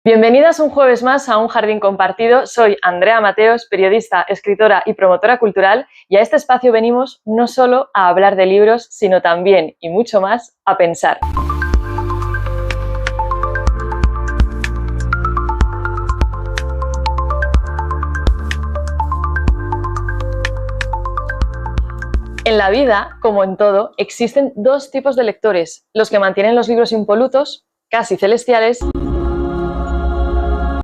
Bienvenidas un jueves más a Un Jardín Compartido. Soy Andrea Mateos, periodista, escritora y promotora cultural, y a este espacio venimos no solo a hablar de libros, sino también, y mucho más, a pensar. En la vida, como en todo, existen dos tipos de lectores: los que mantienen los libros impolutos, casi celestiales,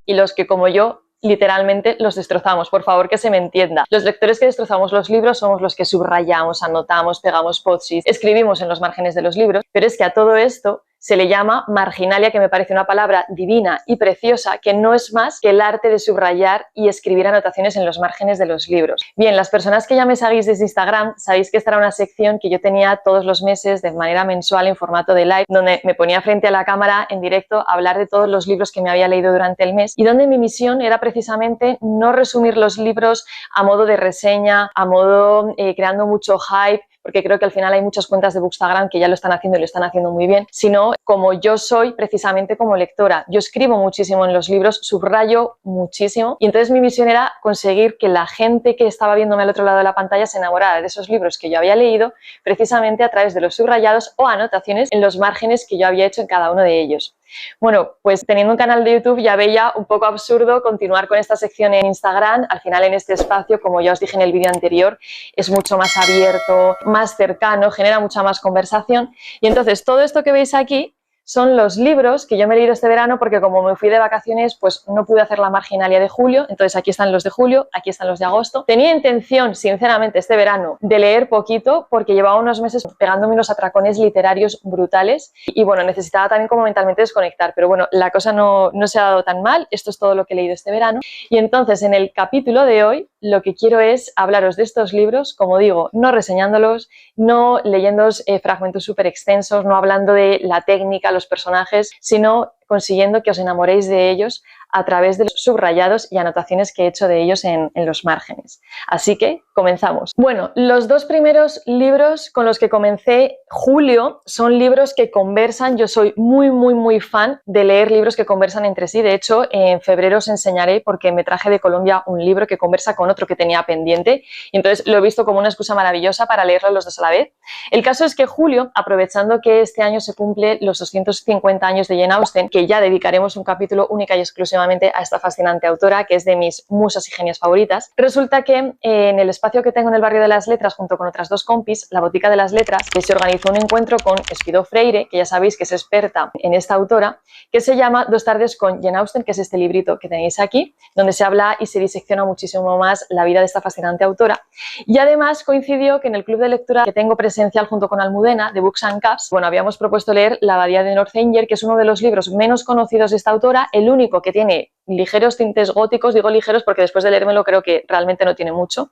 y los que, como yo, literalmente los destrozamos. Por favor, que se me entienda. Los lectores que destrozamos los libros somos los que subrayamos, anotamos, pegamos post-its, escribimos en los márgenes de los libros, pero es que a todo esto se le llama marginalia, que me parece una palabra divina y preciosa, que no es más que el arte de subrayar y escribir anotaciones en los márgenes de los libros. Bien, las personas que ya me seguís desde Instagram sabéis que esta era una sección que yo tenía todos los meses de manera mensual en formato de live, donde me ponía frente a la cámara en directo a hablar de todos los libros que me había leído durante el mes, y donde mi misión era precisamente no resumir los libros a modo de reseña, a modo creando mucho hype, porque creo que al final hay muchas cuentas de Bookstagram que ya lo están haciendo y lo están haciendo muy bien, sino como yo soy precisamente como lectora. Yo escribo muchísimo en los libros, subrayo muchísimo, y entonces mi misión era conseguir que la gente que estaba viéndome al otro lado de la pantalla se enamorara de esos libros que yo había leído precisamente a través de los subrayados o anotaciones en los márgenes que yo había hecho en cada uno de ellos. Bueno, pues teniendo un canal de YouTube ya veía un poco absurdo continuar con esta sección en Instagram. Al final, en este espacio, como ya os dije en el vídeo anterior, es mucho más abierto, más cercano, genera mucha más conversación, y entonces todo esto que veis aquí son los libros que yo me he leído este verano, porque como me fui de vacaciones, pues no pude hacer la marginalia de julio. Entonces aquí están los de julio, aquí están los de agosto. Tenía intención, sinceramente, este verano de leer poquito, porque llevaba unos meses pegándome unos atracones literarios brutales y bueno, necesitaba también como mentalmente desconectar, pero bueno, la cosa no se ha dado tan mal. Esto es todo lo que he leído este verano, y entonces en el capítulo de hoy lo que quiero es hablaros de estos libros, como digo, no reseñándolos, no leyéndoos fragmentos súper extensos, no hablando de la técnica, los personajes, sino consiguiendo que os enamoréis de ellos a través de los subrayados y anotaciones que he hecho de ellos en los márgenes. Así que comenzamos. Bueno, los dos primeros libros con los que comencé julio son libros que conversan. Yo soy muy fan de leer libros que conversan entre sí. De hecho, en febrero os enseñaré, porque me traje de Colombia un libro que conversa con otro que tenía pendiente, y entonces lo he visto como una excusa maravillosa para leerlos los dos a la vez. El caso es que julio, aprovechando que este año se cumple los 250 años de Jane Austen, que ya dedicaremos un capítulo única y exclusivamente a esta fascinante autora, que es de mis musas y genias favoritas, resulta que en el espacio que tengo en el barrio de las Letras, junto con otras dos compis, la Botica de las Letras, que se organizó un encuentro con Espido Freire, que ya sabéis que es experta en esta autora, que se llama Dos tardes con Jane Austen, que es este librito que tenéis aquí, donde se habla y se disecciona muchísimo más la vida de esta fascinante autora. Y además coincidió que en el club de lectura que tengo presencial junto con Almudena, de Books and Cups, bueno, habíamos propuesto leer La Abadía de Northanger, que es uno de los libros menos conocidos de esta autora, el único que tiene ligeros tintes góticos. Digo ligeros porque después de leérmelo creo que realmente no tiene mucho,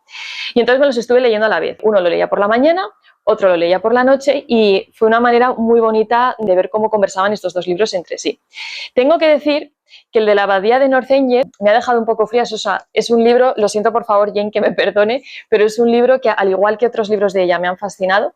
y entonces me los estuve leyendo a la vez. Uno lo leía por la mañana, otro lo leía por la noche, y fue una manera muy bonita de ver cómo conversaban estos dos libros entre sí. Tengo que decir que el de La Abadía de Northanger me ha dejado un poco fría. O sea, es un libro, lo siento por favor Jane que me perdone, pero es un libro que, al igual que otros libros de ella, me han fascinado.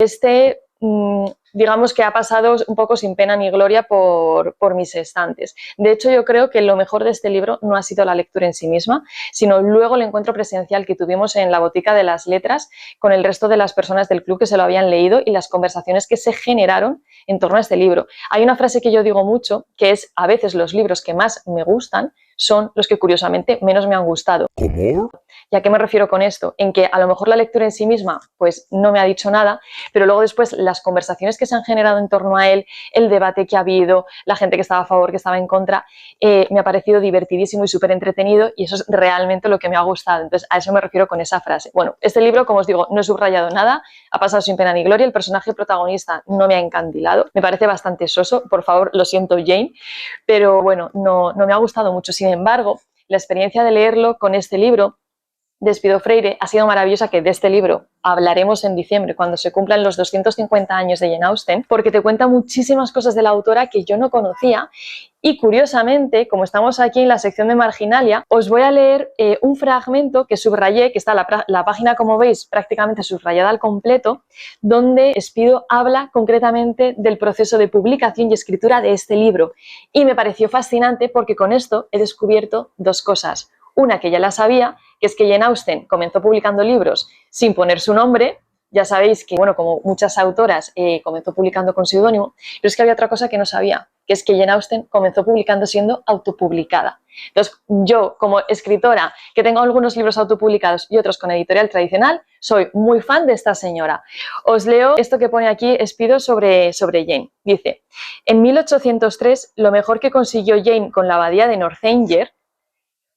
Digamos que ha pasado un poco sin pena ni gloria por mis estantes. De hecho, yo creo que lo mejor de este libro no ha sido la lectura en sí misma, sino luego el encuentro presencial que tuvimos en la Botica de las Letras con el resto de las personas del club que se lo habían leído, y las conversaciones que se generaron en torno a este libro. Hay una frase que yo digo mucho, que es: a veces los libros que más me gustan son los que curiosamente menos me han gustado. ¿Cómo? ¿Y a qué me refiero con esto? En que a lo mejor la lectura en sí misma pues no me ha dicho nada, pero luego después las conversaciones que se han generado en torno a él, el debate que ha habido, la gente que estaba a favor, que estaba en contra, me ha parecido divertidísimo y súper entretenido, y eso es realmente lo que me ha gustado. Entonces a eso me refiero con esa frase. Bueno, este libro, como os digo, no he subrayado nada, ha pasado sin pena ni gloria. El personaje protagonista no me ha encandilado, me parece bastante soso, por favor, lo siento Jane, pero bueno, no me ha gustado mucho. Sin embargo, la experiencia de leerlo con este libro de Espido Freire ha sido maravillosa, que de este libro hablaremos en diciembre, cuando se cumplan los 250 años de Jane Austen, porque te cuenta muchísimas cosas de la autora que yo no conocía Y curiosamente, como estamos aquí en la sección de Marginalia, os voy a leer un fragmento que subrayé, que está la página, como veis, prácticamente subrayada al completo, donde Espido habla concretamente del proceso de publicación y escritura de este libro. Y me pareció fascinante porque con esto he descubierto dos cosas. Una que ya la sabía, que es que Jane Austen comenzó publicando libros sin poner su nombre. Ya sabéis que, bueno, como muchas autoras, comenzó publicando con seudónimo, pero es que había otra cosa que no sabía, que es que Jane Austen comenzó publicando siendo autopublicada. Entonces, yo, como escritora, que tengo algunos libros autopublicados y otros con editorial tradicional, soy muy fan de esta señora. Os leo esto que pone aquí Espido sobre Jane. Dice, en 1803, lo mejor que consiguió Jane con la abadía de Northanger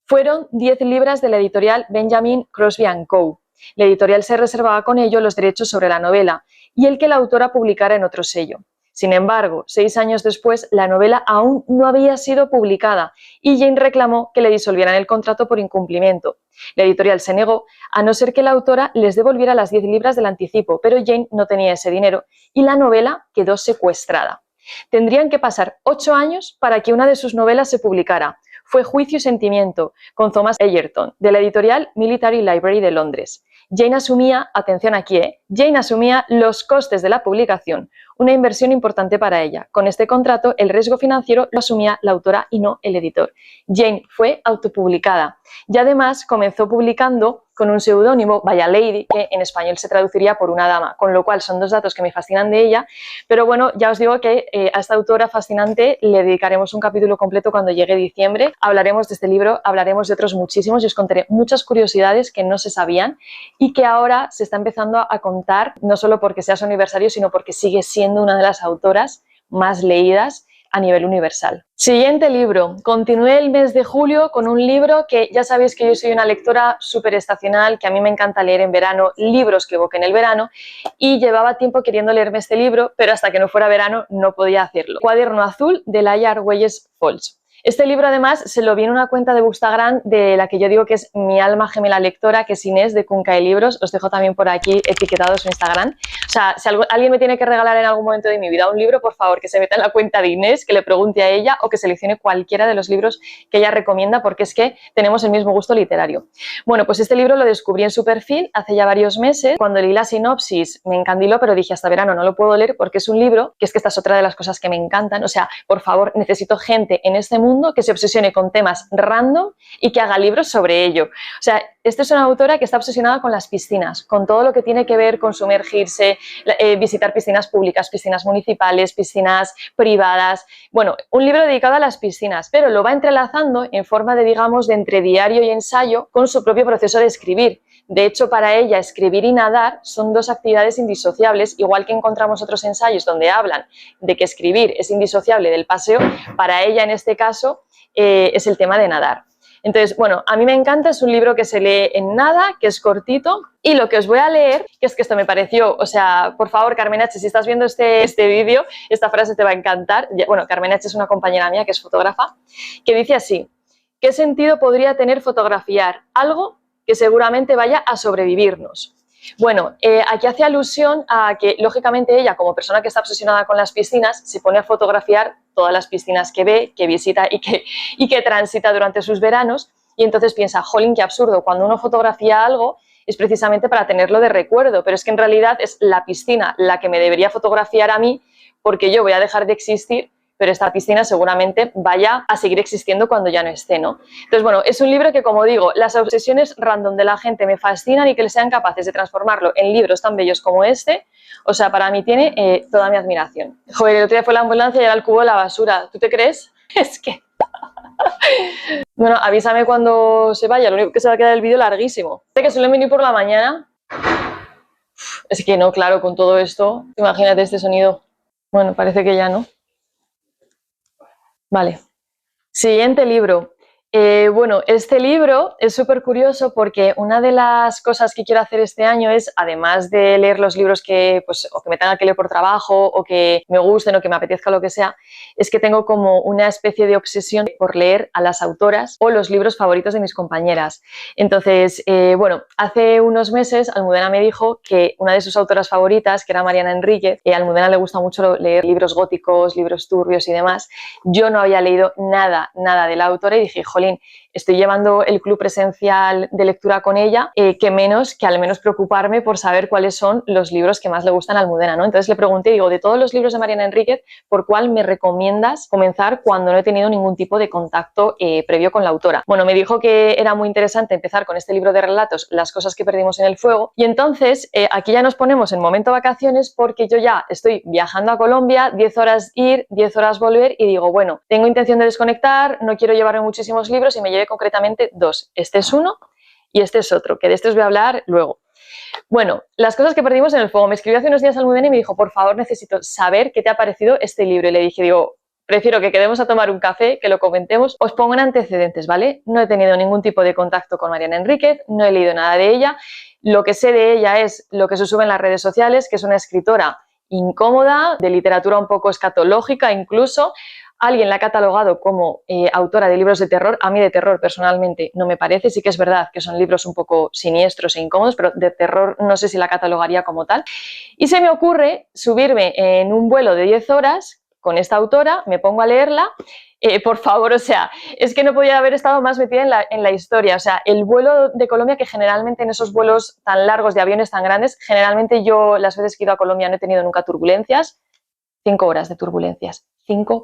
fueron 10 libras de la editorial Benjamin Crosby & Co. La editorial se reservaba con ello los derechos sobre la novela y el que la autora publicara en otro sello. Sin embargo, 6 años después, la novela aún no había sido publicada y Jane reclamó que le disolvieran el contrato por incumplimiento. La editorial se negó, a no ser que la autora les devolviera las 10 libras del anticipo, pero Jane no tenía ese dinero y la novela quedó secuestrada. Tendrían que pasar 8 años para que una de sus novelas se publicara. Fue Juicio y Sentimiento, con Thomas Egerton, de la editorial Military Library de Londres. Jane asumía, atención aquí, Jane asumía los costes de la publicación, una inversión importante para ella. Con este contrato, el riesgo financiero lo asumía la autora y no el editor. Jane fue autopublicada y además comenzó publicando con un seudónimo, Vaya Lady, que en español se traduciría por una dama, con lo cual son dos datos que me fascinan de ella, pero bueno, ya os digo que a esta autora fascinante le dedicaremos un capítulo completo cuando llegue diciembre. Hablaremos de este libro, hablaremos de otros muchísimos y os contaré muchas curiosidades que no se sabían y que ahora se está empezando a contar, no solo porque sea su aniversario, sino porque sigue siendo una de las autoras más leídas a nivel universal. Siguiente libro. Continué el mes de julio con un libro que ya sabéis que yo soy una lectora súper estacional, que a mí me encanta leer en verano libros que evoquen el verano y llevaba tiempo queriendo leerme este libro, pero hasta que no fuera verano no podía hacerlo. Cuaderno azul de Laia Argüelles Fols. Este libro además se lo vi en una cuenta de Instagram de la que yo digo que es mi alma gemela lectora, que es Inés de Cuncae Libros. Os dejo también por aquí etiquetado su Instagram. O sea, si alguien me tiene que regalar en algún momento de mi vida un libro, por favor que se meta en la cuenta de Inés, que le pregunte a ella o que seleccione cualquiera de los libros que ella recomienda, porque es que tenemos el mismo gusto literario. Bueno, pues este libro lo descubrí en su perfil hace ya varios meses. Cuando leí la sinopsis me encandiló, pero dije hasta verano no lo puedo leer porque es un libro, que es que esta es otra de las cosas que me encantan. O sea, por favor, necesito gente en este mundo que se obsesione con temas random y que haga libros sobre ello. O sea, esta es una autora que está obsesionada con las piscinas, con todo lo que tiene que ver con sumergirse, visitar piscinas públicas, piscinas municipales, piscinas privadas. Bueno, un libro dedicado a las piscinas, pero lo va entrelazando en forma de, digamos, de entre diario y ensayo con su propio proceso de escribir. De hecho, para ella, escribir y nadar son dos actividades indisociables, igual que encontramos otros ensayos donde hablan de que escribir es indisociable del paseo, para ella en este caso es el tema de nadar. Entonces, bueno, a mí me encanta, es un libro que se lee en nada, que es cortito, y lo que os voy a leer, que es que esto me pareció, o sea, por favor, Carmen H., si estás viendo este vídeo, esta frase te va a encantar. Bueno, Carmen H. es una compañera mía que es fotógrafa, que dice así: ¿qué sentido podría tener fotografiar algo que seguramente vaya a sobrevivirnos? Bueno, aquí hace alusión a que, lógicamente, ella, como persona que está obsesionada con las piscinas, se pone a fotografiar todas las piscinas que ve, que visita y que transita durante sus veranos, y entonces piensa, jolín, qué absurdo, cuando uno fotografía algo es precisamente para tenerlo de recuerdo, pero es que en realidad es la piscina la que me debería fotografiar a mí, porque yo voy a dejar de existir, pero esta piscina seguramente vaya a seguir existiendo cuando ya no esté, ¿no? Entonces, bueno, es un libro que, como digo, las obsesiones random de la gente me fascinan y que les sean capaces de transformarlo en libros tan bellos como este, o sea, para mí tiene toda mi admiración. Joder, el otro día fue la ambulancia y era el cubo de la basura, ¿tú te crees? Es que... Bueno, avísame cuando se vaya, lo único que se va a quedar el vídeo larguísimo. Sé que suele venir por la mañana. Es que no, claro, con todo esto, imagínate este sonido. Bueno, parece que ya no. Vale. Siguiente libro. Bueno, este libro es súper curioso porque una de las cosas que quiero hacer este año es, además de leer los libros que, pues, o que me tenga que leer por trabajo o que me gusten o que me apetezca lo que sea, es que tengo como una especie de obsesión por leer a las autoras o los libros favoritos de mis compañeras. Entonces, bueno, hace unos meses Almudena me dijo que una de sus autoras favoritas, que era Mariana Enríquez, a Almudena le gusta mucho leer libros góticos, libros turbios y demás. Yo no había leído nada de la autora y dije, jolín, estoy llevando el club presencial de lectura con ella, que menos que al menos preocuparme por saber cuáles son los libros que más le gustan a Almudena, ¿no? Entonces le pregunté, digo, de todos los libros de Mariana Enríquez, ¿por cuál me recomiendas comenzar cuando no he tenido ningún tipo de contacto previo con la autora? Bueno, me dijo que era muy interesante empezar con este libro de relatos, Las cosas que perdimos en el fuego, y entonces aquí ya nos ponemos en momento vacaciones porque yo ya estoy viajando a Colombia, 10 horas ir, 10 horas volver, y digo, bueno, tengo intención de desconectar, no quiero llevarme muchísimos libros y me llevé concretamente 2. Este es uno y este es otro, que de este os voy a hablar luego. Bueno, Las cosas que perdimos en el fuego. Me escribió hace unos días Almudena y me dijo, por favor, necesito saber qué te ha parecido este libro. Y le dije, digo, prefiero que quedemos a tomar un café, que lo comentemos. Os pongo en antecedentes, ¿vale? No he tenido ningún tipo de contacto con Mariana Enríquez, no he leído nada de ella. Lo que sé de ella es lo que se sube en las redes sociales, que es una escritora incómoda, de literatura un poco escatológica incluso. Alguien la ha catalogado como autora de libros de terror. A mí de terror personalmente no me parece, sí que es verdad que son libros un poco siniestros e incómodos, pero de terror no sé si la catalogaría como tal. Y se me ocurre subirme en un vuelo de 10 horas con esta autora, me pongo a leerla. Por favor, o sea, es que no podía haber estado más metida en la historia. O sea, el vuelo de Colombia, que generalmente en esos vuelos tan largos de aviones tan grandes, generalmente yo las veces que he ido a Colombia no he tenido nunca turbulencias. 5 horas de turbulencias. 5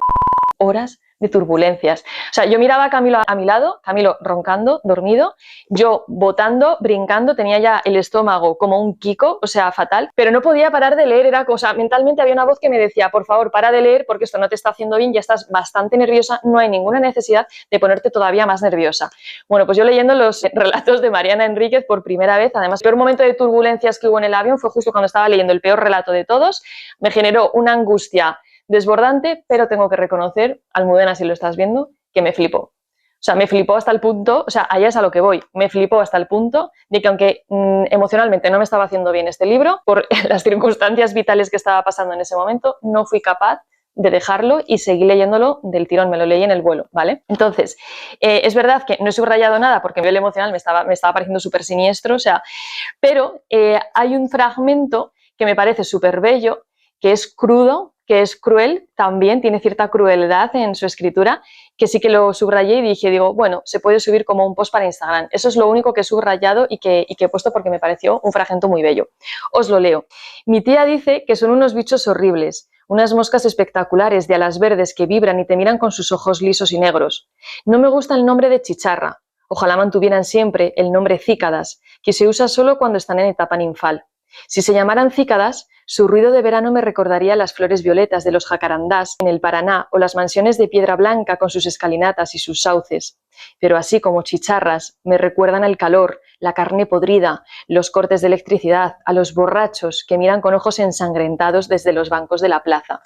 horas de turbulencias. O sea, yo miraba a Camilo a mi lado, Camilo roncando, dormido, yo botando, brincando, tenía ya el estómago como un kiko, o sea, fatal, pero no podía parar de leer, era cosa, mentalmente había una voz que me decía, por favor, para de leer porque esto no te está haciendo bien, ya estás bastante nerviosa, no hay ninguna necesidad de ponerte todavía más nerviosa. Bueno, pues yo leyendo los relatos de Mariana Enríquez por primera vez, además, el peor momento de turbulencias que hubo en el avión fue justo cuando estaba leyendo el peor relato de todos, me generó una angustia desbordante, pero tengo que reconocer, Almudena, si lo estás viendo, que me flipó. O sea, me flipó hasta el punto, o sea, allá es a lo que voy, me flipó hasta el punto de que aunque emocionalmente no me estaba haciendo bien este libro, por las circunstancias vitales que estaba pasando en ese momento, no fui capaz de dejarlo y seguí leyéndolo del tirón, me lo leí en el vuelo, ¿vale? Entonces, es verdad que no he subrayado nada porque a nivel emocional me estaba pareciendo súper siniestro, o sea, pero hay un fragmento que me parece súper bello, que es crudo, que es cruel, también tiene cierta crueldad en su escritura, que sí que lo subrayé y dije, digo, bueno, se puede subir como un post para Instagram. Eso es lo único que he subrayado y que he puesto porque me pareció un fragmento muy bello. Os lo leo. Mi tía dice que son unos bichos horribles, unas moscas espectaculares de alas verdes que vibran y te miran con sus ojos lisos y negros. No me gusta el nombre de chicharra. Ojalá mantuvieran siempre el nombre cícadas, que se usa solo cuando están en etapa ninfal. Si se llamaran cícadas, su ruido de verano me recordaría las flores violetas de los jacarandás en el Paraná o las mansiones de piedra blanca con sus escalinatas y sus sauces. Pero así como chicharras, me recuerdan al calor, la carne podrida, los cortes de electricidad, a los borrachos que miran con ojos ensangrentados desde los bancos de la plaza.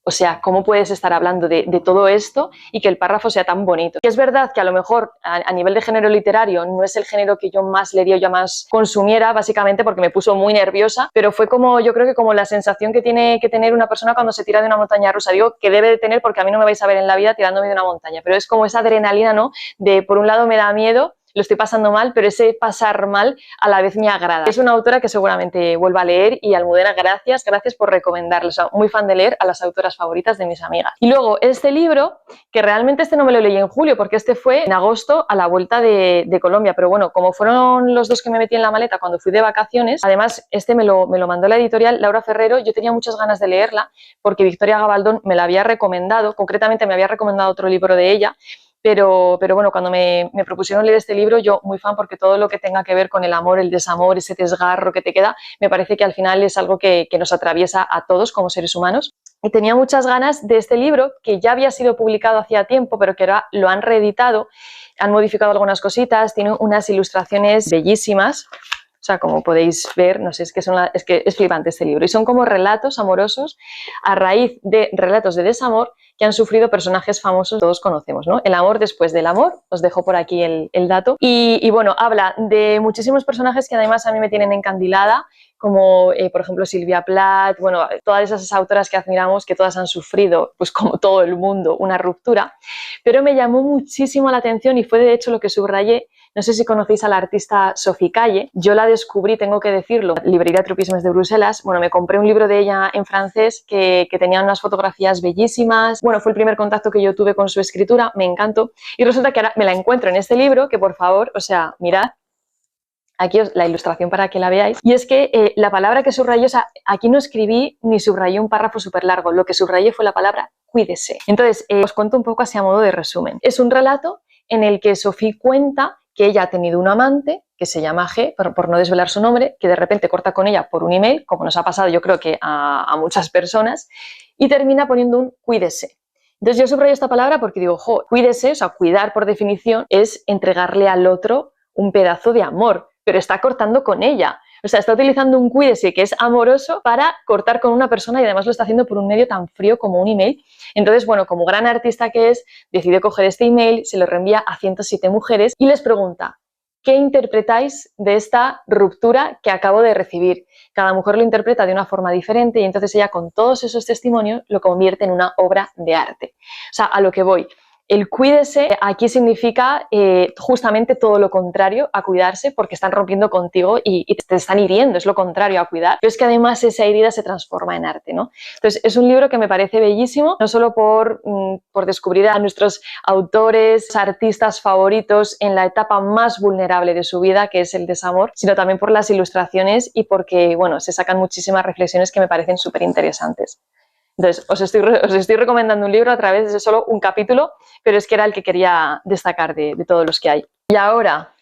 O sea, ¿cómo puedes estar hablando de todo esto y que el párrafo sea tan bonito? Que es verdad que a lo mejor a nivel de género literario no es el género que yo más leería o yo más consumiera, básicamente porque me puso muy nerviosa, pero fue como, yo creo que como la sensación que tiene que tener una persona cuando se tira de una montaña rusa. Digo que debe de tener porque a mí no me vais a ver en la vida tirándome de una montaña, pero es como esa adrenalina, ¿no? De por un lado me da miedo, lo estoy pasando mal, pero ese pasar mal a la vez me agrada. Es una autora que seguramente vuelva a leer y Almudena, gracias por recomendarlo. O sea, muy fan de leer a las autoras favoritas de mis amigas. Y luego este libro, que realmente este no me lo leí en julio, porque este fue en agosto a la vuelta de Colombia, pero bueno, como fueron los 2 que me metí en la maleta cuando fui de vacaciones, además este me lo mandó la editorial Laura Ferrero, yo tenía muchas ganas de leerla porque Victoria Gabaldón me la había recomendado, concretamente me había recomendado otro libro de ella. Pero bueno, cuando me propusieron leer este libro, yo muy fan porque todo lo que tenga que ver con el amor, el desamor, ese desgarro que te queda, me parece que al final es algo que nos atraviesa a todos como seres humanos. Y tenía muchas ganas de este libro que ya había sido publicado hacía tiempo, pero que ahora lo han reeditado, han modificado algunas cositas, tiene unas ilustraciones bellísimas. O sea, como podéis ver, no sé, es que es flipante este libro. Y son como relatos amorosos a raíz de relatos de desamor que han sufrido personajes famosos, todos conocemos, ¿no? El amor después del amor, os dejo por aquí el dato. Y bueno, habla de muchísimos personajes que además a mí me tienen encandilada, como por ejemplo Silvia Plath, bueno, todas esas autoras que admiramos, que todas han sufrido, pues como todo el mundo, una ruptura. Pero me llamó muchísimo la atención y fue de hecho lo que subrayé. No sé si conocéis a la artista Sophie Calle, yo la descubrí, tengo que decirlo, en la librería Tropismes de Bruselas. Bueno, me compré un libro de ella en francés que tenía unas fotografías bellísimas. Bueno, fue el primer contacto que yo tuve con su escritura, me encantó. Y resulta que ahora me la encuentro en este libro, que por favor, o sea, mirad, aquí os la ilustración para que la veáis. Y es que la palabra que subrayé, o sea, aquí no escribí ni subrayé un párrafo súper largo, lo que subrayé fue la palabra cuídese. Entonces, os cuento un poco así a modo de resumen. Es un relato en el que Sophie cuenta que ella ha tenido un amante que se llama G, por no desvelar su nombre, que de repente corta con ella por un email, como nos ha pasado yo creo que a muchas personas, y termina poniendo un cuídese. Entonces yo subrayo esta palabra porque digo, jo, cuídese, o sea, cuidar por definición es entregarle al otro un pedazo de amor, pero está cortando con ella. O sea, está utilizando un cuídese que es amoroso para cortar con una persona y además lo está haciendo por un medio tan frío como un email. Entonces, bueno, como gran artista que es, decide coger este email, se lo reenvía a 107 mujeres y les pregunta, ¿qué interpretáis de esta ruptura que acabo de recibir? Cada mujer lo interpreta de una forma diferente y entonces ella con todos esos testimonios lo convierte en una obra de arte. O sea, a lo que voy. El cuídese aquí significa justamente todo lo contrario a cuidarse, porque están rompiendo contigo y te están hiriendo, es lo contrario a cuidar. Pero es que además esa herida se transforma en arte, ¿no? Entonces es un libro que me parece bellísimo, no solo por descubrir a nuestros autores, artistas favoritos en la etapa más vulnerable de su vida, que es el desamor, sino también por las ilustraciones y porque, bueno, se sacan muchísimas reflexiones que me parecen súper interesantes. Entonces, os estoy recomendando un libro a través de solo un capítulo, pero es que era el que quería destacar de todos los que hay. Y ahora,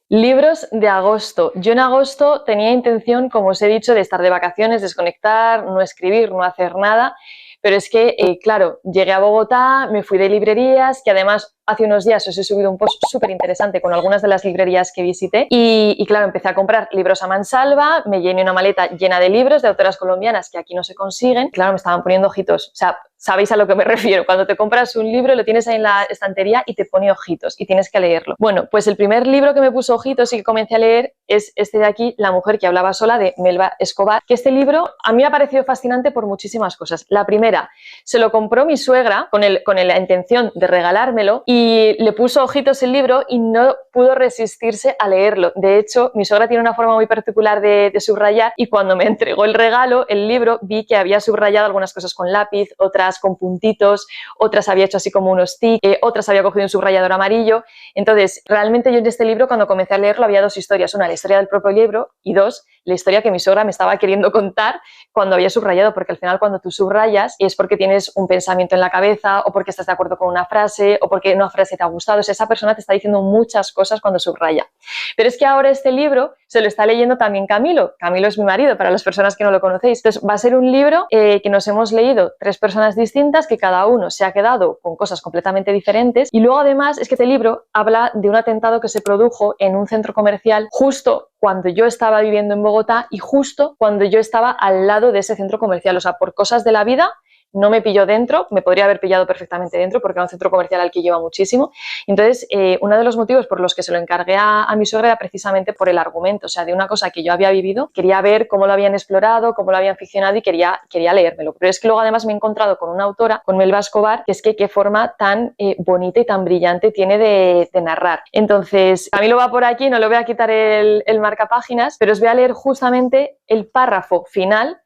libros de agosto. Yo en agosto tenía intención, como os he dicho, de estar de vacaciones, desconectar, no escribir, no hacer nada, pero es que, claro, llegué a Bogotá, me fui de librerías, que además hace unos días os he subido un post súper interesante con algunas de las librerías que visité y claro, empecé a comprar libros a mansalva, me llené una maleta llena de libros de autoras colombianas que aquí no se consiguen. Claro, me estaban poniendo ojitos, o sea, sabéis a lo que me refiero, cuando te compras un libro lo tienes ahí en la estantería y te pone ojitos y tienes que leerlo. Bueno, pues el primer libro que me puso ojitos y que comencé a leer es este de aquí, La mujer que hablaba sola, de Melba Escobar, que este libro a mí me ha parecido fascinante por muchísimas cosas. La primera, se lo compró mi suegra con la intención de regalármelo y le puso ojitos el libro y no pudo resistirse a leerlo. De hecho, mi suegra tiene una forma muy particular de subrayar y cuando me entregó el regalo, el libro, vi que había subrayado algunas cosas con lápiz, otras con puntitos, otras había hecho así como unos tics, otras había cogido un subrayador amarillo. Entonces, realmente yo en este libro, cuando comencé a leerlo, había dos historias. Una, la historia del propio libro y dos, la historia que mi suegra me estaba queriendo contar cuando había subrayado, porque al final cuando tú subrayas es porque tienes un pensamiento en la cabeza o porque estás de acuerdo con una frase o porque una frase te ha gustado. O sea, esa persona te está diciendo muchas cosas cuando subraya. Pero es que ahora este libro se lo está leyendo también Camilo. Camilo es mi marido, para las personas que no lo conocéis. Entonces va a ser un libro que nos hemos leído 3 personas distintas, que cada uno se ha quedado con cosas completamente diferentes. Y luego además es que este libro habla de un atentado que se produjo en un centro comercial justo cuando yo estaba viviendo en Bogotá y justo cuando yo estaba al lado de ese centro comercial. O sea, por cosas de la vida no me pilló dentro, me podría haber pillado perfectamente dentro porque era un centro comercial al que lleva muchísimo. Entonces, uno de los motivos por los que se lo encargué a mi suegra era precisamente por el argumento, o sea, de una cosa que yo había vivido, quería ver cómo lo habían explorado, cómo lo habían ficcionado y quería leérmelo. Pero es que luego además me he encontrado con una autora, con Melba Escobar, que es que qué forma tan bonita y tan brillante tiene de narrar. Entonces, a mí lo va por aquí, no le voy a quitar el marcapáginas, pero os voy a leer justamente el párrafo final.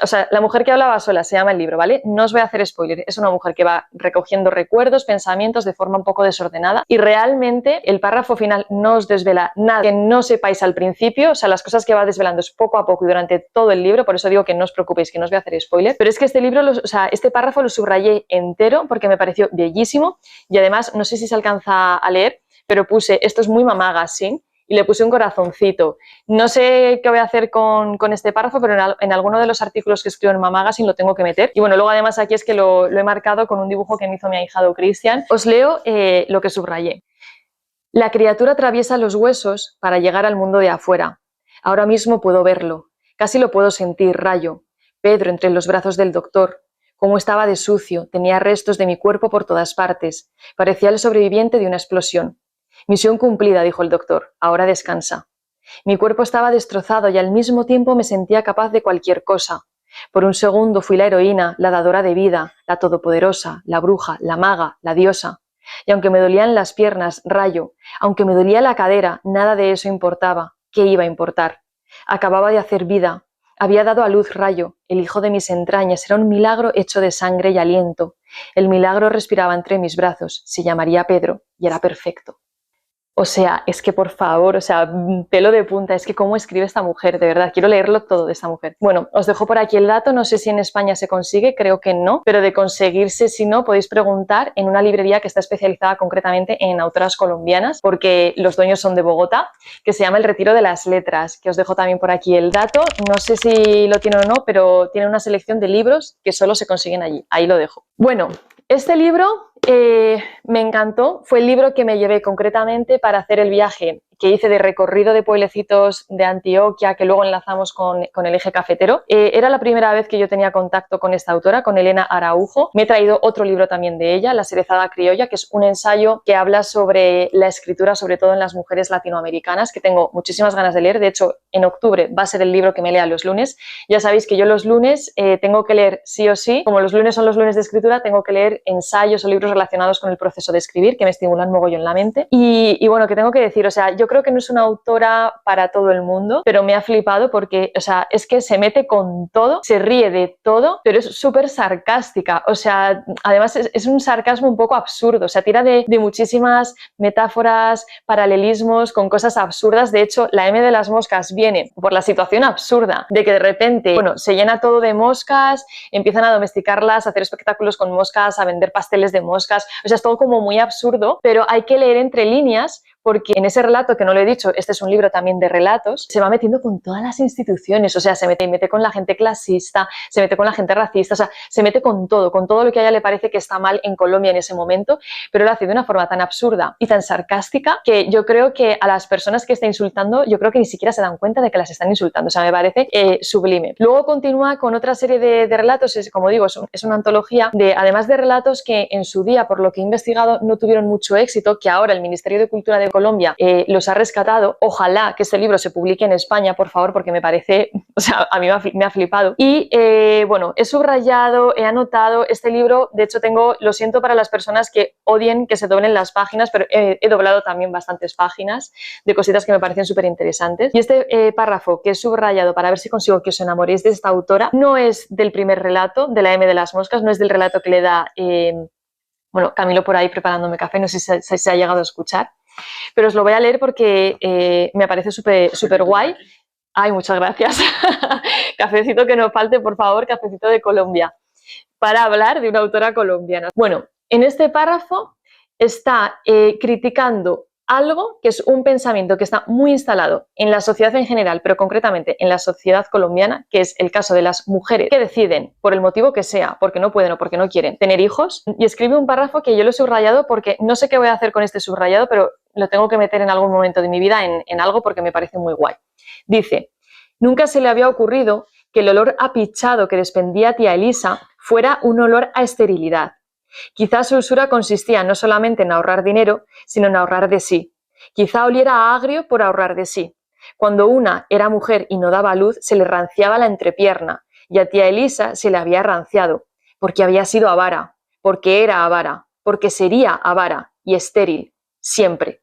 O sea, La mujer que hablaba sola se llama el libro, ¿vale? No os voy a hacer spoiler, es una mujer que va recogiendo recuerdos, pensamientos de forma un poco desordenada y realmente el párrafo final no os desvela nada que no sepáis al principio, o sea, las cosas que va desvelando es poco a poco y durante todo el libro, por eso digo que no os preocupéis, que no os voy a hacer spoiler, pero es que este libro, o sea, este párrafo lo subrayé entero porque me pareció bellísimo y además, no sé si se alcanza a leer, pero puse, esto es muy Mamá Magazine, y le puse un corazoncito. No sé qué voy a hacer con este párrafo, pero en alguno de los artículos que escribo en Mamá Magazine lo tengo que meter. Y bueno, luego además aquí es que lo he marcado con un dibujo que me hizo mi ahijado Cristian. Os leo lo que subrayé. La criatura atraviesa los huesos para llegar al mundo de afuera. Ahora mismo puedo verlo. Casi lo puedo sentir, Rayo. Pedro entre los brazos del doctor. Cómo estaba de sucio, tenía restos de mi cuerpo por todas partes. Parecía el sobreviviente de una explosión. Misión cumplida, dijo el doctor. Ahora descansa. Mi cuerpo estaba destrozado y al mismo tiempo me sentía capaz de cualquier cosa. Por un segundo fui la heroína, la dadora de vida, la todopoderosa, la bruja, la maga, la diosa. Y aunque me dolían las piernas, Rayo, aunque me dolía la cadera, nada de eso importaba. ¿Qué iba a importar? Acababa de hacer vida. Había dado a luz, Rayo, el hijo de mis entrañas. Era un milagro hecho de sangre y aliento. El milagro respiraba entre mis brazos. Se llamaría Pedro y era perfecto. O sea, es que por favor, o sea, pelo de punta, es que cómo escribe esta mujer, de verdad, quiero leerlo todo de esta mujer. Bueno, os dejo por aquí el dato, no sé si en España se consigue, creo que no, pero de conseguirse, si no, podéis preguntar en una librería que está especializada concretamente en autoras colombianas, porque los dueños son de Bogotá, que se llama El Retiro de las Letras, que os dejo también por aquí el dato, no sé si lo tiene o no, pero tiene una selección de libros que solo se consiguen allí, ahí lo dejo. Bueno, este libro me encantó, fue el libro que me llevé concretamente para hacer el viaje que hice de recorrido de pueblecitos de Antioquia, que luego enlazamos con el eje cafetero. Era la primera vez que yo tenía contacto con esta autora, con Elena Araujo. Me he traído otro libro también de ella, La cerezada criolla, que es un ensayo que habla sobre la escritura, sobre todo en las mujeres latinoamericanas, que tengo muchísimas ganas de leer. De hecho, en octubre va a ser el libro que me lea los lunes. Ya sabéis que yo los lunes tengo que leer sí o sí, como los lunes son los lunes de escritura, tengo que leer ensayos o libros relacionados con el proceso de escribir, que me estimulan mogollón la mente. Y bueno, ¿qué tengo que decir? O sea, yo creo que no es una autora para todo el mundo, pero me ha flipado porque, o sea, es que se mete con todo, se ríe de todo, pero es súper sarcástica. O sea, además es un sarcasmo un poco absurdo, o sea, tira de muchísimas metáforas, paralelismos con cosas absurdas. De hecho, la M de las moscas viene por la situación absurda de que de repente, bueno, se llena todo de moscas, empiezan a domesticarlas, a hacer espectáculos con moscas, a vender pasteles de moscas. O sea, es todo como muy absurdo, pero hay que leer entre líneas porque en ese relato, que no lo he dicho, este es un libro también de relatos, se va metiendo con todas las instituciones, o sea, se mete con la gente clasista, se mete con la gente racista, o sea, se mete con todo lo que a ella le parece que está mal en Colombia en ese momento, pero lo hace de una forma tan absurda y tan sarcástica que yo creo que a las personas que está insultando, yo creo que ni siquiera se dan cuenta de que las están insultando, o sea, me parece sublime. Luego continúa con otra serie de relatos, como digo, es una antología de, además de relatos que en su día, por lo que he investigado, no tuvieron mucho éxito, que ahora el Ministerio de Cultura de Colombia los ha rescatado. Ojalá que este libro se publique en España, por favor, porque me parece, o sea, a mí me ha flipado. Y bueno, he subrayado, he anotado este libro. De hecho, lo siento para las personas que odien que se doblen las páginas, pero he doblado también bastantes páginas de cositas que me parecen súper interesantes. Y este párrafo que he subrayado para ver si consigo que os enamoréis de esta autora no es del primer relato, de la M de las moscas, no es del relato que le da, bueno, Camilo por ahí preparándome café, no sé si se ha llegado a escuchar. Pero os lo voy a leer porque me parece súper guay. Ay, muchas gracias. Cafecito que no falte, por favor, cafecito de Colombia, para hablar de una autora colombiana. Bueno, en este párrafo está criticando algo que es un pensamiento que está muy instalado en la sociedad en general, pero concretamente en la sociedad colombiana, que es el caso de las mujeres que deciden, por el motivo que sea, porque no pueden o porque no quieren, tener hijos. Y escribe un párrafo que yo lo he subrayado porque no sé qué voy a hacer con este subrayado, pero lo tengo que meter en algún momento de mi vida en algo porque me parece muy guay. Dice: nunca se le había ocurrido que el olor apichado que desprendía tía Elisa fuera un olor a esterilidad. Quizás su usura consistía no solamente en ahorrar dinero, sino en ahorrar de sí. Quizá oliera a agrio por ahorrar de sí. Cuando una era mujer y no daba luz, se le ranciaba la entrepierna, y a tía Elisa se le había ranciado, porque había sido avara, porque era avara, porque sería avara y estéril, siempre.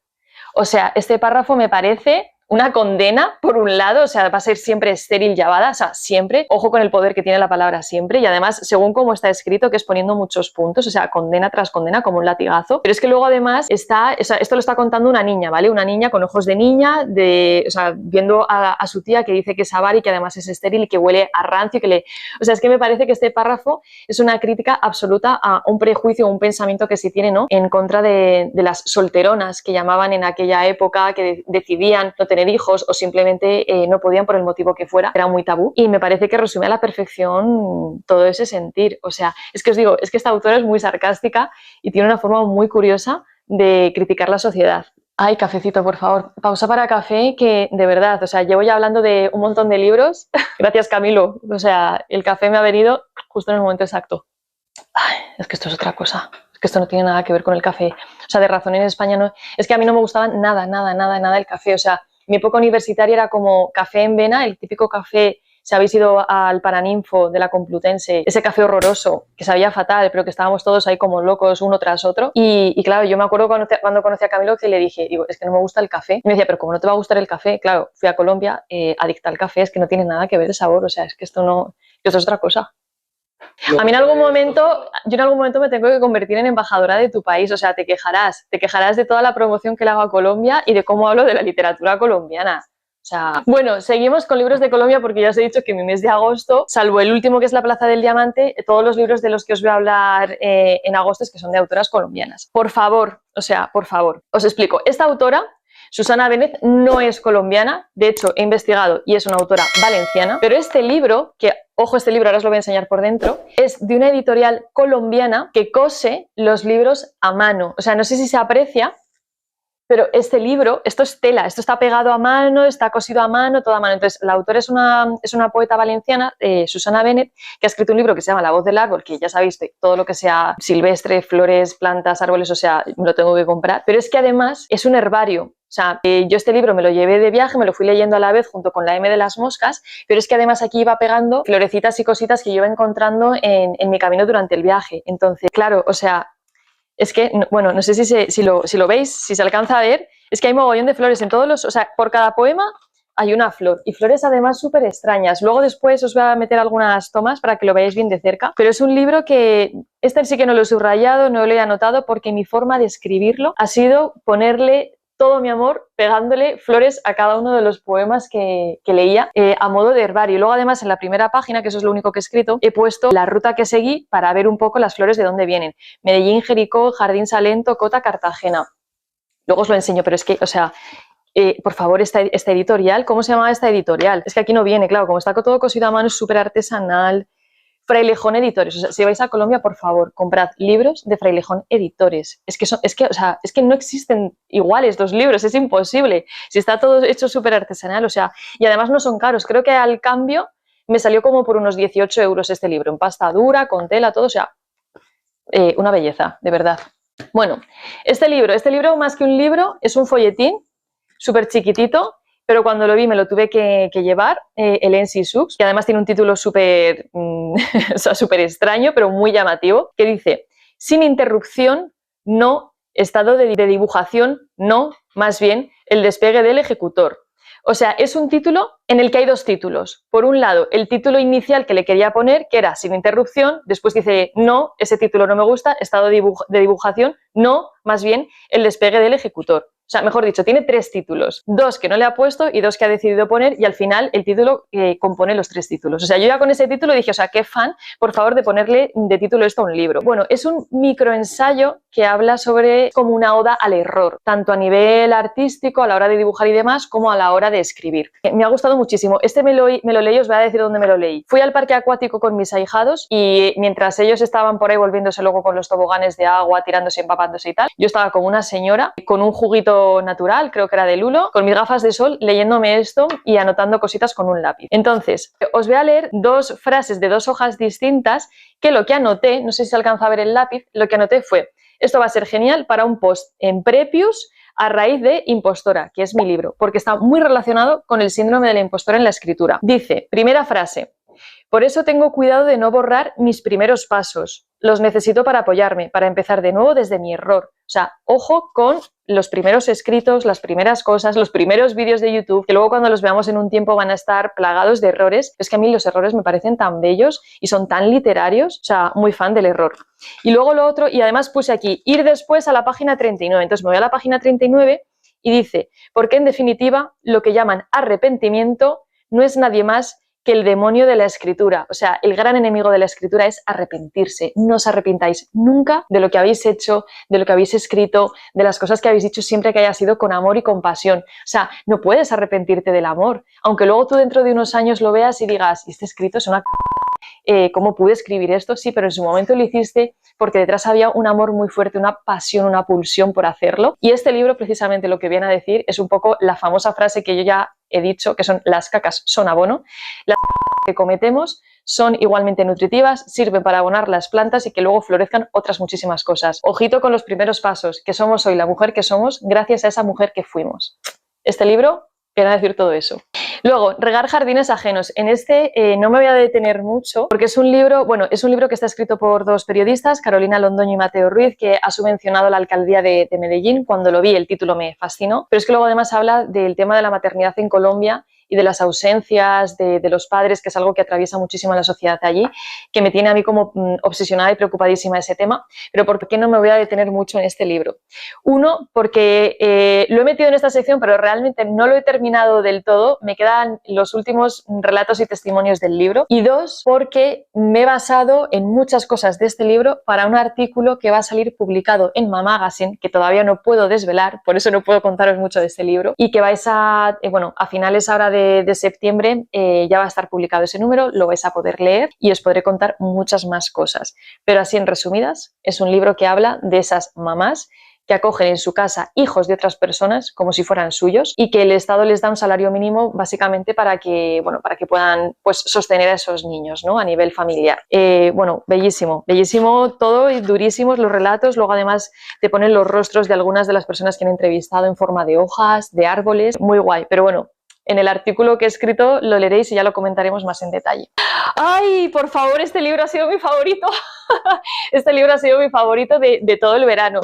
O sea, este párrafo me parece una condena, por un lado, o sea, va a ser siempre estéril y avara, o sea, siempre, ojo con el poder que tiene la palabra siempre, y además, según cómo está escrito, que es poniendo muchos puntos, o sea, condena tras condena, como un latigazo, pero es que luego además está, o sea, esto lo está contando una niña, ¿vale? Una niña con ojos de niña, o sea, viendo a su tía que dice que es avara y que además es estéril y que huele a rancio, o sea, es que me parece que este párrafo es una crítica absoluta a un prejuicio, un pensamiento que se tiene, ¿no?, en contra de las solteronas, que llamaban en aquella época, que decidían no tener hijos o simplemente no podían por el motivo que fuera, era muy tabú, y me parece que resume a la perfección todo ese sentir. O sea, es que os digo, es que esta autora es muy sarcástica y tiene una forma muy curiosa de criticar la sociedad. Ay, cafecito, por favor. Pausa para café, que de verdad, o sea, llevo ya hablando de un montón de libros. Gracias, Camilo. O sea, el café me ha venido justo en el momento exacto. Ay, es que esto es otra cosa. Es que esto no tiene nada que ver con el café. O sea, de razón en España no. Es que a mí no me gustaba nada el café. O sea, mi época universitaria era como café en vena, el típico café. Si habéis ido al Paraninfo de la Complutense, ese café horroroso, que sabía fatal, pero que estábamos todos ahí como locos uno tras otro. Y claro, yo me acuerdo cuando conocí a Camilo que le dije, digo, es que no me gusta el café. Y me decía, pero ¿cómo no te va a gustar el café? Claro, fui a Colombia, adicta al café, es que no tiene nada que ver el sabor, o sea, es que esto es otra cosa. A mí yo en algún momento me tengo que convertir en embajadora de tu país, o sea, te quejarás de toda la promoción que le hago a Colombia y de cómo hablo de la literatura colombiana. O sea, bueno, seguimos con libros de Colombia porque ya os he dicho que mi mes de agosto, salvo el último que es La Plaza del Diamante, todos los libros de los que os voy a hablar en agosto es que son de autoras colombianas. Por favor, os explico. Esta autora, Susana Bennett, no es colombiana, de hecho he investigado y es una autora valenciana, pero este libro, que ojo, este libro ahora os lo voy a enseñar por dentro, es de una editorial colombiana que cose los libros a mano. O sea, no sé si se aprecia, pero este libro, esto es tela, esto está pegado a mano, está cosido a mano, todo a mano. Entonces, la autora es una poeta valenciana, Susana Bennett, que ha escrito un libro que se llama La voz del árbol, que ya sabéis, todo lo que sea silvestre, flores, plantas, árboles, o sea, me lo tengo que comprar. Pero es que además es un herbario. O sea, yo este libro me lo llevé de viaje, me lo fui leyendo a la vez junto con La M de las moscas, pero es que además aquí iba pegando florecitas y cositas que yo iba encontrando en mi camino durante el viaje. Entonces, claro, o sea, es que, bueno, no sé si lo veis, si se alcanza a ver, es que hay mogollón de flores en todos o sea, por cada poema hay una flor y flores además súper extrañas. Luego después os voy a meter algunas tomas para que lo veáis bien de cerca, pero es un libro que, este sí que no lo he subrayado, no lo he anotado porque mi forma de escribirlo ha sido ponerle todo mi amor pegándole flores a cada uno de los poemas que leía a modo de herbario. Y luego además en la primera página, que eso es lo único que he escrito, he puesto la ruta que seguí para ver un poco las flores de dónde vienen. Medellín, Jericó, Jardín Salento, Cota, Cartagena. Luego os lo enseño, pero es que, o sea, por favor, esta editorial, ¿cómo se llama esta editorial? Es que aquí no viene, claro, como está todo cosido a mano, es súper artesanal. Frailejón Editores, o sea, si vais a Colombia, por favor, comprad libros de Frailejón Editores. Es que no existen iguales los libros, es imposible. Si está todo hecho súper artesanal, o sea, y además no son caros. Creo que al cambio me salió como por unos 18 euros este libro, en pasta dura, con tela, todo, o sea, una belleza, de verdad. Bueno, este libro más que un libro es un folletín súper chiquitito, pero cuando lo vi me lo tuve que llevar, el NC Sux, que además tiene un título súper o sea, súper extraño, pero muy llamativo, que dice, sin interrupción, no, estado de dibujación, no, más bien, el despegue del ejecutor. O sea, es un título en el que hay dos títulos. Por un lado, el título inicial que le quería poner, que era sin interrupción, después dice, no, ese título no me gusta, estado de dibujación, no, más bien, el despegue del ejecutor. O sea, mejor dicho, tiene tres títulos, dos que no le ha puesto y dos que ha decidido poner y al final el título compone los tres títulos. O sea, yo ya con ese título dije, o sea, qué fan, por favor, de ponerle de título esto a un libro. Bueno, es un microensayo que habla sobre como una oda al error, tanto a nivel artístico, a la hora de dibujar y demás, como a la hora de escribir. Me ha gustado muchísimo. Este me lo leí, os voy a decir dónde me lo leí. Fui al parque acuático con mis ahijados y mientras ellos estaban por ahí volviéndose luego con los toboganes de agua, tirándose, empapándose y tal, yo estaba con una señora con un juguito natural, creo que era de lulo, con mis gafas de sol, leyéndome esto y anotando cositas con un lápiz. Entonces, os voy a leer dos frases de dos hojas distintas que lo que anoté, no sé si se alcanza a ver el lápiz, lo que anoté fue, esto va a ser genial para un post en Prepius a raíz de Impostora, que es mi libro, porque está muy relacionado con el síndrome de la impostora en la escritura. Dice, primera frase, por eso tengo cuidado de no borrar mis primeros pasos. Los necesito para apoyarme, para empezar de nuevo desde mi error. O sea, ojo con los primeros escritos, las primeras cosas, los primeros vídeos de YouTube, que luego cuando los veamos en un tiempo van a estar plagados de errores. Es que a mí los errores me parecen tan bellos y son tan literarios, o sea, muy fan del error. Y luego lo otro, y además puse aquí, ir después a la página 39. Entonces me voy a la página 39 y dice, porque en definitiva lo que llaman arrepentimiento no es nadie más que el demonio de la escritura. O sea, el gran enemigo de la escritura es arrepentirse. No os arrepintáis nunca de lo que habéis hecho, de lo que habéis escrito, de las cosas que habéis dicho siempre que haya sido con amor y con pasión. O sea, no puedes arrepentirte del amor. Aunque luego tú dentro de unos años lo veas y digas, este escrito es una cagada, ¿cómo pude escribir esto? Sí, pero en su momento lo hiciste porque detrás había un amor muy fuerte, una pasión, una pulsión por hacerlo. Y este libro precisamente lo que viene a decir es un poco la famosa frase que yo ya he dicho, que son: las cacas son abono, las cacas que cometemos son igualmente nutritivas, sirven para abonar las plantas y que luego florezcan otras muchísimas cosas. Ojito con los primeros pasos, que somos hoy la mujer que somos gracias a esa mujer que fuimos. Este libro viene a decir todo eso. Luego, regar jardines ajenos. En este no me voy a detener mucho porque es un libro, bueno, es un libro que está escrito por dos periodistas, Carolina Londoño y Mateo Ruiz, que ha subvencionado la alcaldía de Medellín. Cuando lo vi, el título me fascinó, pero es que luego además habla del tema de la maternidad en Colombia y de las ausencias de los padres, que es algo que atraviesa muchísimo a la sociedad de allí, que me tiene a mí como obsesionada y preocupadísima ese tema. Pero ¿por qué no me voy a detener mucho en este libro? Uno, porque lo he metido en esta sección, pero realmente no lo he terminado del todo, me quedan los últimos relatos y testimonios del libro. Y dos, porque me he basado en muchas cosas de este libro para un artículo que va a salir publicado en Mamagazine, que todavía no puedo desvelar, por eso no puedo contaros mucho de este libro, y que vais a, bueno, a finales ahora de septiembre ya va a estar publicado ese número, lo vais a poder leer y os podré contar muchas más cosas. Pero así en resumidas, es un libro que habla de esas mamás que acogen en su casa hijos de otras personas como si fueran suyos y que el Estado les da un salario mínimo básicamente para que, bueno, para que puedan pues, sostener a esos niños, ¿no? A nivel familiar. Bueno, bellísimo, bellísimo todo y durísimos los relatos. Luego además te ponen los rostros de algunas de las personas que han entrevistado en forma de hojas, de árboles, muy guay. Pero bueno, en el artículo que he escrito lo leeréis y ya lo comentaremos más en detalle. ¡Ay, por favor! Este libro ha sido mi favorito. Este libro ha sido mi favorito de todo el verano.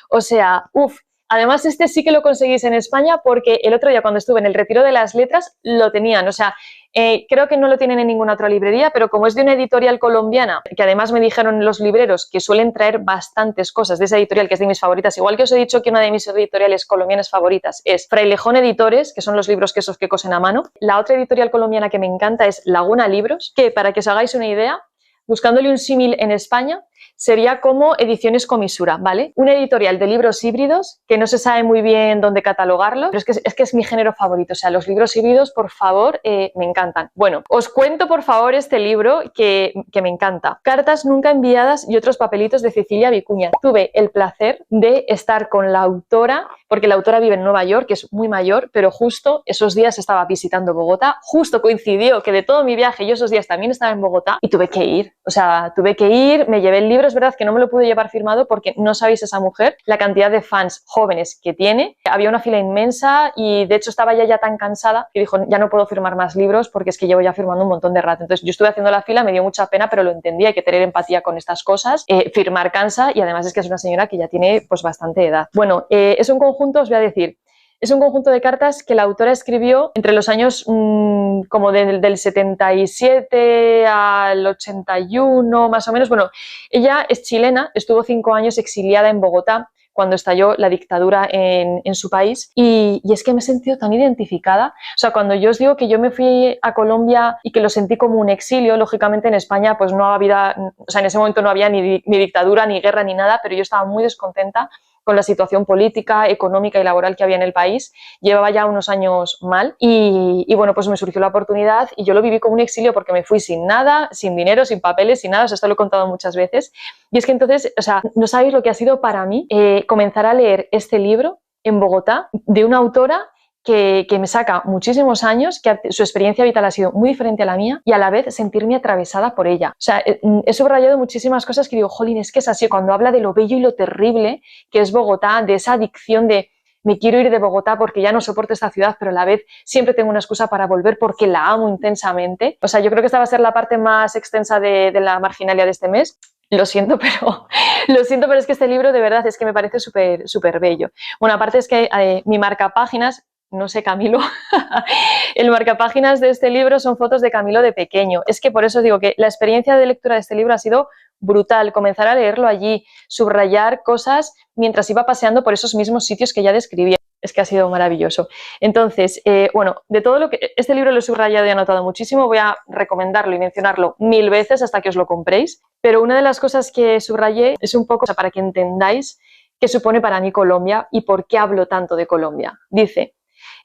O sea, uff. Además, este sí que lo conseguís en España porque el otro día cuando estuve en el Retiro de las Letras lo tenían. O sea, creo que no lo tienen en ninguna otra librería, pero como es de una editorial colombiana, que además me dijeron los libreros que suelen traer bastantes cosas de esa editorial, que es de mis favoritas, igual que os he dicho que una de mis editoriales colombianas favoritas es Frailejón Editores, que son los libros que esos que cosen a mano. La otra editorial colombiana que me encanta es Laguna Libros, que para que os hagáis una idea, buscándole un símil en España, sería como Ediciones Comisura, ¿vale? Una editorial de libros híbridos que no se sabe muy bien dónde catalogarlo, pero es que es mi género favorito. O sea, los libros híbridos, por favor, me encantan. Bueno, os cuento, por favor, este libro que me encanta. Cartas nunca enviadas y otros papelitos de Cecilia Vicuña. Tuve el placer de estar con la autora, porque la autora vive en Nueva York, que es muy mayor, pero justo esos días estaba visitando Bogotá. Justo coincidió que de todo mi viaje yo esos días también estaba en Bogotá y tuve que ir. O sea, tuve que ir, me llevé el libro. Es verdad que no me lo pude llevar firmado porque no sabéis esa mujer la cantidad de fans jóvenes que tiene. Había una fila inmensa y de hecho estaba ya tan cansada que dijo: ya no puedo firmar más libros porque es que llevo ya firmando un montón de rato. Entonces yo estuve haciendo la fila, me dio mucha pena, pero lo entendí, hay que tener empatía con estas cosas. Firmar cansa y además es que es una señora que ya tiene pues bastante edad. Bueno, es un conjunto, os voy a decir, es un conjunto de cartas que la autora escribió entre los años como del 77 al 81, más o menos. Bueno, ella es chilena, estuvo 5 años exiliada en Bogotá cuando estalló la dictadura en su país y es que me he sentido tan identificada. O sea, cuando yo os digo que yo me fui a Colombia y que lo sentí como un exilio, lógicamente en España pues no había, o sea, en ese momento no había ni dictadura, ni guerra, ni nada, pero yo estaba muy descontenta con la situación política, económica y laboral que había en el país. Llevaba ya unos años mal y bueno, pues me surgió la oportunidad y yo lo viví como un exilio porque me fui sin nada, sin dinero, sin papeles, sin nada. O sea, esto lo he contado muchas veces. Y es que entonces, o sea, no sabéis lo que ha sido para mí comenzar a leer este libro en Bogotá de una autora que me saca muchísimos años, que su experiencia vital ha sido muy diferente a la mía y a la vez sentirme atravesada por ella. O sea, he subrayado muchísimas cosas que digo, jolín, es que es así, cuando habla de lo bello y lo terrible que es Bogotá, de esa adicción de me quiero ir de Bogotá porque ya no soporto esta ciudad, pero a la vez siempre tengo una excusa para volver porque la amo intensamente. O sea, yo creo que esta va a ser la parte más extensa de la marginalia de este mes. Lo siento, pero es que este libro de verdad es que me parece súper bello. Bueno, aparte es que mi marcapáginas, no sé, Camilo, el marcapáginas de este libro son fotos de Camilo de pequeño. Es que por eso digo que la experiencia de lectura de este libro ha sido brutal. Comenzar a leerlo allí, subrayar cosas mientras iba paseando por esos mismos sitios que ya describía. Es que ha sido maravilloso. Entonces, bueno, de todo lo que... Este libro lo he subrayado y anotado muchísimo. Voy a recomendarlo y mencionarlo 1000 veces hasta que os lo compréis. Pero una de las cosas que subrayé es un poco, o sea, para que entendáis qué supone para mí Colombia y por qué hablo tanto de Colombia. Dice: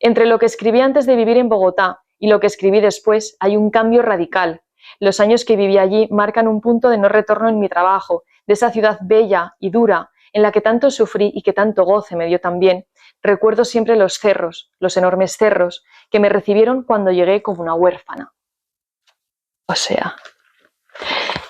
entre lo que escribí antes de vivir en Bogotá y lo que escribí después hay un cambio radical. Los años que viví allí marcan un punto de no retorno en mi trabajo, de esa ciudad bella y dura, en la que tanto sufrí y que tanto goce me dio también. Recuerdo siempre los cerros, los enormes cerros, que me recibieron cuando llegué como una huérfana. O sea,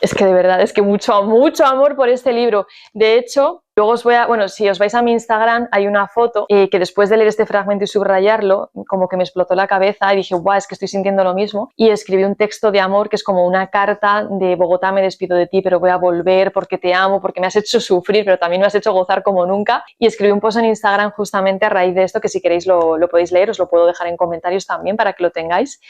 es que de verdad, es que mucho amor por este libro. De hecho, luego os voy a, bueno, si os vais a mi Instagram hay una foto que después de leer este fragmento y subrayarlo, como que me explotó la cabeza y dije, guau, es que estoy sintiendo lo mismo. Y escribí un texto de amor que es como una carta de Bogotá, me despido de ti, pero voy a volver porque te amo, porque me has hecho sufrir, pero también me has hecho gozar como nunca. Y escribí un post en Instagram justamente a raíz de esto, que si queréis lo podéis leer, os lo puedo dejar en comentarios también para que lo tengáis.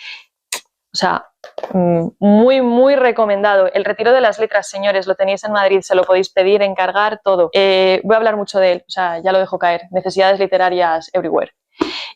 O sea, muy recomendado. El Retiro de las Letras, señores, lo tenéis en Madrid, se lo podéis pedir, encargar, todo. Voy a hablar mucho de él, o sea, ya lo dejo caer. Necesidades literarias everywhere.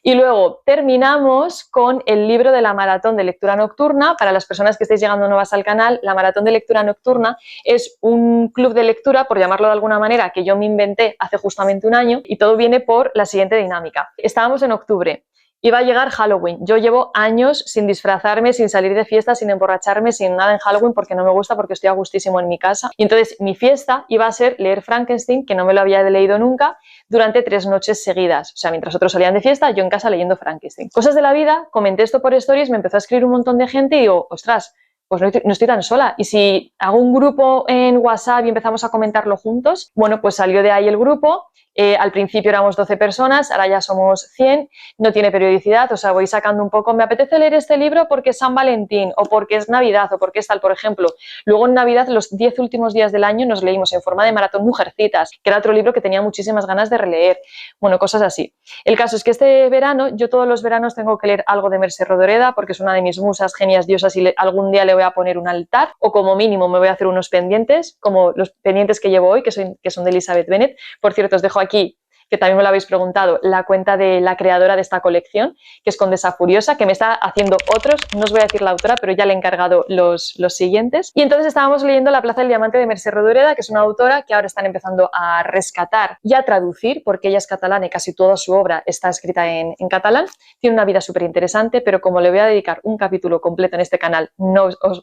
Y luego terminamos con el libro de la Maratón de Lectura Nocturna. Para las personas que estéis llegando nuevas al canal, la Maratón de Lectura Nocturna es un club de lectura, por llamarlo de alguna manera, que yo me inventé hace justamente un año, y todo viene por la siguiente dinámica. Estábamos en octubre. Iba a llegar Halloween. Yo llevo años sin disfrazarme, sin salir de fiesta, sin emborracharme, sin nada en Halloween porque no me gusta, porque estoy a gustísimo en mi casa. Y entonces mi fiesta iba a ser leer Frankenstein, que no me lo había leído nunca, durante 3 noches seguidas. O sea, mientras otros salían de fiesta, yo en casa leyendo Frankenstein. Cosas de la vida, comenté esto por stories, me empezó a escribir un montón de gente y digo, ostras, pues no estoy tan sola. Y si hago un grupo en WhatsApp y empezamos a comentarlo juntos, bueno, pues salió de ahí el grupo. Al principio éramos 12 personas, ahora ya somos 100, no tiene periodicidad, o sea, voy sacando un poco, me apetece leer este libro porque es San Valentín, o porque es Navidad, o porque es tal, por ejemplo. Luego en Navidad, los 10 últimos días del año, nos leímos en forma de maratón Mujercitas, que era otro libro que tenía muchísimas ganas de releer. Bueno, cosas así. El caso es que este verano, yo todos los veranos tengo que leer algo de Mercè Rodoreda, porque es una de mis musas, genias, diosas, y algún día le voy a poner un altar, o como mínimo me voy a hacer unos pendientes, como los pendientes que llevo hoy, que son de Elizabeth Bennet. Por cierto, os dejo aquí, que también me lo habéis preguntado, la cuenta de la creadora de esta colección, que es Condesa Furiosa, que me está haciendo otros, no os voy a decir la autora, pero ya le he encargado los siguientes. Y entonces estábamos leyendo La Plaza del Diamante de Mercè Rodoreda, que es una autora que ahora están empezando a rescatar y a traducir, porque ella es catalana y casi toda su obra está escrita en catalán. Tiene una vida súper interesante, pero como le voy a dedicar un capítulo completo en este canal,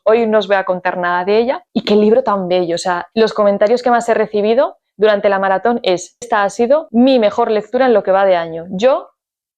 hoy no os voy a contar nada de ella. Y qué libro tan bello, o sea, los comentarios que más he recibido durante la maratón esta ha sido mi mejor lectura en lo que va de año. Yo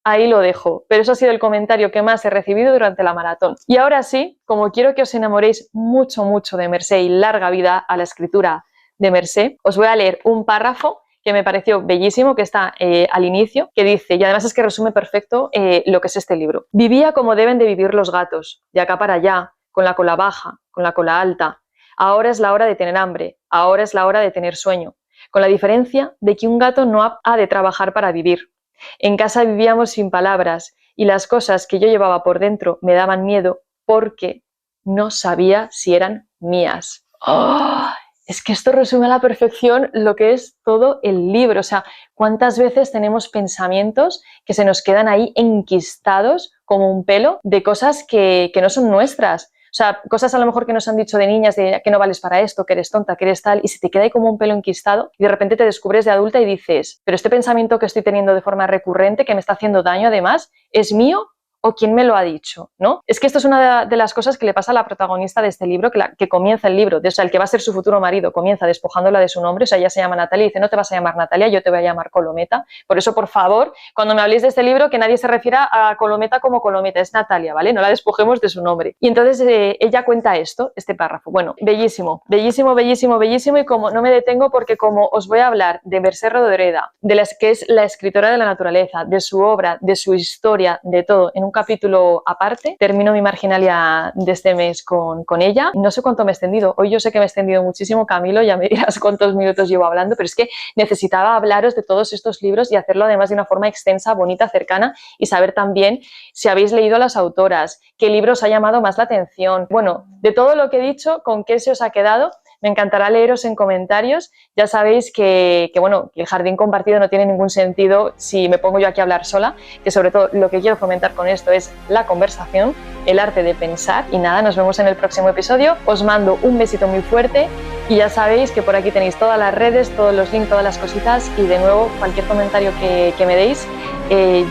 ahí lo dejo, pero eso ha sido el comentario que más he recibido durante la maratón. Y ahora sí, como quiero que os enamoréis mucho de Mercè y larga vida a la escritura de Mercè, os voy a leer un párrafo que me pareció bellísimo, que está al inicio, que dice, y además es que resume perfecto lo que es este libro. Vivía como deben de vivir los gatos, de acá para allá, con la cola baja, con la cola alta. Ahora es la hora de tener hambre, ahora es la hora de tener sueño, con la diferencia de que un gato no ha de trabajar para vivir. En casa vivíamos sin palabras y las cosas que yo llevaba por dentro me daban miedo porque no sabía si eran mías. ¡Oh! Es que esto resume a la perfección lo que es todo el libro. O sea, ¿cuántas veces tenemos pensamientos que se nos quedan ahí enquistados como un pelo de cosas que no son nuestras? O sea, cosas a lo mejor que nos han dicho de niñas, de que no vales para esto, que eres tonta, que eres tal, y se te queda ahí como un pelo enquistado y de repente te descubres de adulta y dices, pero este pensamiento que estoy teniendo de forma recurrente, que me está haciendo daño además, ¿es mío o quién me lo ha dicho? ¿No? Es que esto es una de las cosas que le pasa a la protagonista de este libro, que comienza el libro, o sea, el que va a ser su futuro marido, comienza despojándola de su nombre, o sea, ella se llama Natalia y dice, no te vas a llamar Natalia, yo te voy a llamar Colometa. Por eso, por favor, cuando me habléis de este libro, que nadie se refiera a Colometa como Colometa, es Natalia, ¿vale? No la despojemos de su nombre. Y entonces ella cuenta este párrafo. Bueno, bellísimo, y como no me detengo porque como os voy a hablar de Mercè Rodoreda, que es la escritora de la naturaleza, de su obra, de su historia, de todo, en un capítulo aparte, termino mi marginalia de este mes con ella. No sé cuánto me he extendido, hoy yo sé que me he extendido muchísimo, Camilo, ya me dirás cuántos minutos llevo hablando, pero es que necesitaba hablaros de todos estos libros y hacerlo además de una forma extensa, bonita, cercana, y saber también si habéis leído a las autoras, qué libros os ha llamado más la atención. Bueno, de todo lo que he dicho, ¿con qué se os ha quedado? Me encantará leeros en comentarios. Ya sabéis que el jardín compartido no tiene ningún sentido si me pongo yo aquí a hablar sola, que sobre todo lo que quiero fomentar con esto es la conversación, el arte de pensar. Y nada, nos vemos en el próximo episodio. Os mando un besito muy fuerte y ya sabéis que por aquí tenéis todas las redes, todos los links, todas las cositas y de nuevo cualquier comentario que me deis,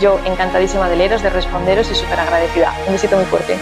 yo encantadísima de leeros, de responderos y súper agradecida. Un besito muy fuerte.